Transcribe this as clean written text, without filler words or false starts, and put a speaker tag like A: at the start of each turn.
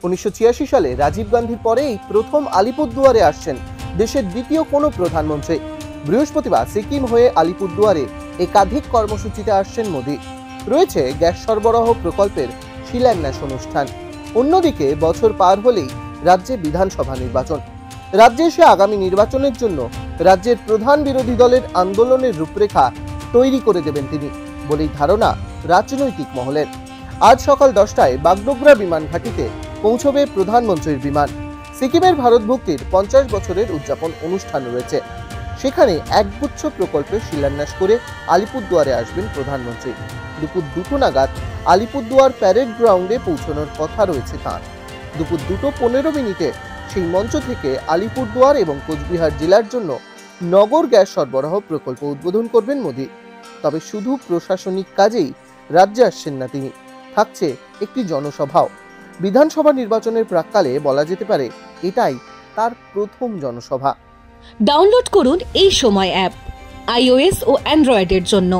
A: 1986 সালে রাজীব গান্ধীর পরেই প্রথম আলিপুরদুয়ারে আসছেন দেশের দ্বিতীয় কোনো প্রধানমন্ত্রী। বৃহস্পতিবার সিকিম হয়ে আলিপুরদুয়ারে একাধিক কর্মসূচিতে আসছেন মোদী। রয়েছে গ্যাস সরবরাহ প্রকল্পের শিলান্যাস অনুষ্ঠান। অন্যদিকে বছর পার হলেই রাজ্যে বিধানসভা নির্বাচন। রাজ্যে এসে আগামী নির্বাচনের জন্য রাজ্যের প্রধান বিরোধী দলের আন্দোলনের রূপরেখা তৈরি করে দেবেন তিনি বলেই ধারণা রাজনৈতিক মহলের। আজ সকাল 10টায় বাগডোগরা বিমান ঘাঁটিতে পৌঁছবে প্রধানমন্ত্রীর বিমান। সিকিমের ভারত ভক্তির 50 বছরের উদযাপন অনুষ্ঠান রয়েছে। সেখানে একগুচ্ছ প্রকল্পের শিলান্যাস করে আলিপুরদুয়ারে আসবেন প্রধানমন্ত্রী। দুপুর 2টো নাগাদ আলিপুরদুয়ার প্যারেড গ্রাউন্ডে পৌঁছানোর কথা রয়েছে তাঁর। দুপুর 2:15 সেই মঞ্চ থেকে আলিপুরদুয়ার এবং কোচবিহার জেলার জন্য নগর গ্যাস সরবরাহ প্রকল্প উদ্বোধন করবেন মোদী। তবে শুধু প্রশাসনিক কাজেই রাজ্যে আসছেন না তিনি, থাকছে একটি জনসভাও। বিধানসভা নির্বাচনের প্রাক্কালে বলা যেতে পারে এটাই তার প্রথম জনসভা।
B: ডাউনলোড করুন এই সময় অ্যাপ iOS ও অ্যান্ড্রয়েডের জন্য।